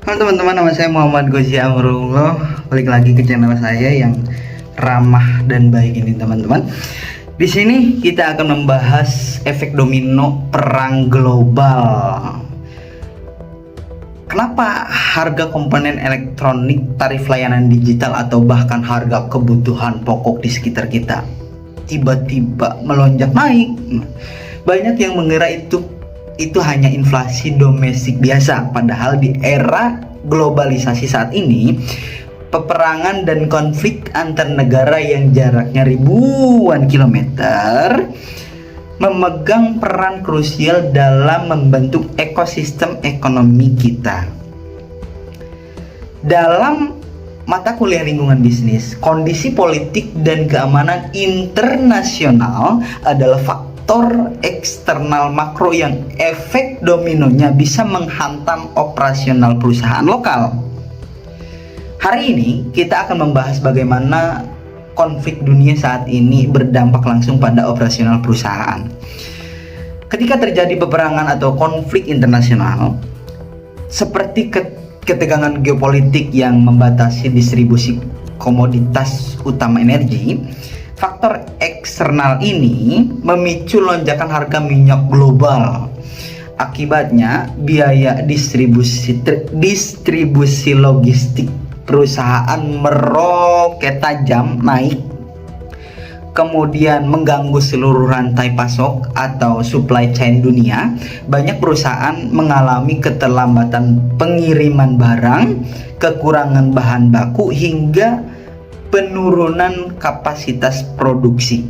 Halo teman-teman, nama saya Muhammad Gozi Amrullah. Balik lagi ke channel saya yang ramah dan baik ini teman-teman. Di sini kita akan membahas efek domino perang global. Kenapa harga komponen elektronik, tarif layanan digital atau bahkan harga kebutuhan pokok di sekitar kita tiba-tiba melonjak naik? Banyak yang mengira itu hanya inflasi domestik biasa, padahal di era globalisasi saat ini, peperangan dan konflik antar negara yang jaraknya ribuan kilometer memegang peran krusial dalam membentuk ekosistem ekonomi kita. Dalam mata kuliah lingkungan bisnis, kondisi politik dan keamanan internasional adalah faktor eksternal makro yang efek dominonya bisa menghantam operasional perusahaan lokal. Hari ini kita akan membahas bagaimana konflik dunia saat ini berdampak langsung pada operasional perusahaan. Ketika terjadi peperangan atau konflik internasional, seperti ketegangan geopolitik yang membatasi distribusi komoditas utama energi, faktor eksternal ini memicu lonjakan harga minyak global. Akibatnya, biaya distribusi logistik perusahaan meroket tajam naik, kemudian mengganggu seluruh rantai pasok atau supply chain dunia. Banyak perusahaan mengalami keterlambatan pengiriman barang, kekurangan bahan baku, hingga penurunan kapasitas produksi.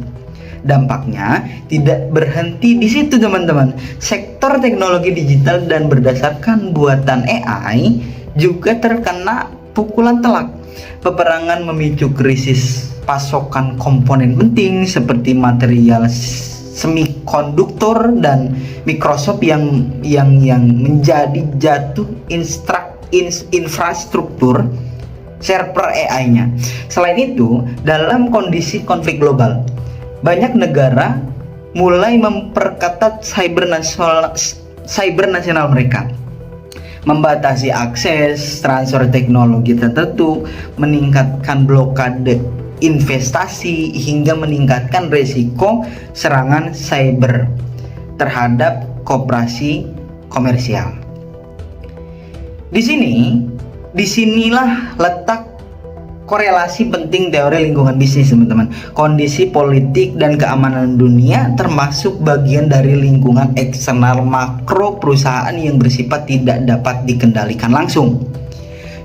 Dampaknya tidak berhenti di situ teman-teman. Sektor teknologi digital dan berdasarkan buatan AI juga terkena pukulan telak. Peperangan memicu krisis pasokan komponen penting seperti material semikonduktor, dan Microsoft yang menjadi jatuh infrastruktur server AI-nya. Selain itu, dalam kondisi konflik global, banyak negara mulai memperketat cyber nasional mereka, membatasi akses transfer teknologi tertentu, meningkatkan blokade investasi, hingga meningkatkan resiko serangan cyber terhadap koperasi komersial. Disinilah letak korelasi penting teori lingkungan bisnis teman-teman. Kondisi politik dan keamanan dunia termasuk bagian dari lingkungan eksternal makro perusahaan yang bersifat tidak dapat dikendalikan langsung.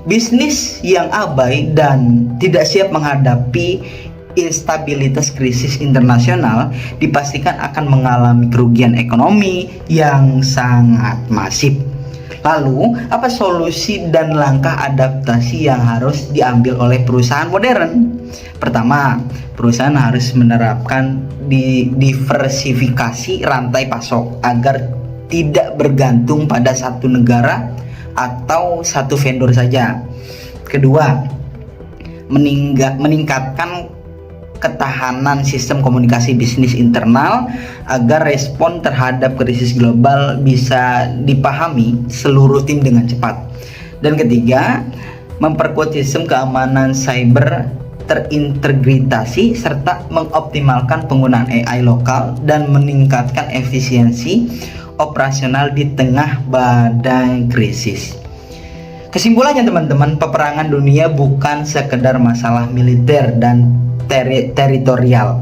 Bisnis yang abai dan tidak siap menghadapi instabilitas krisis internasional dipastikan akan mengalami kerugian ekonomi yang sangat masif. Lalu, apa solusi dan langkah adaptasi yang harus diambil oleh perusahaan modern? Pertama, perusahaan harus menerapkan diversifikasi rantai pasok agar tidak bergantung pada satu negara atau satu vendor saja. Kedua, meningkatkan ketahanan sistem komunikasi bisnis internal agar respon terhadap krisis global bisa dipahami seluruh tim dengan cepat. Dan ketiga, memperkuat sistem keamanan cyber terintegrasi serta mengoptimalkan penggunaan AI lokal dan meningkatkan efisiensi operasional di tengah badai krisis. Kesimpulannya teman-teman, peperangan dunia bukan sekedar masalah militer dan teritorial,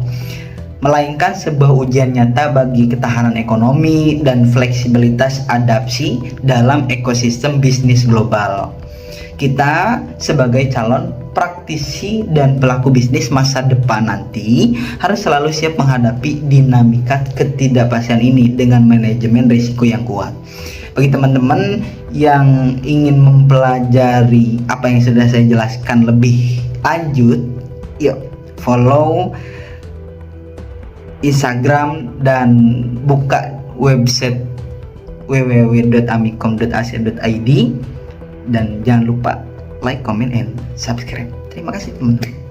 melainkan sebuah ujian nyata bagi ketahanan ekonomi dan fleksibilitas adaptasi dalam ekosistem bisnis global. Kita sebagai calon praktisi dan pelaku bisnis masa depan nanti harus selalu siap menghadapi dinamika ketidakpastian ini dengan manajemen risiko yang kuat. Bagi teman-teman yang ingin mempelajari apa yang sudah saya jelaskan lebih lanjut, yuk follow Instagram dan buka website www.amikom.ac.id, dan jangan lupa like, comment, and subscribe. Terima kasih teman-teman.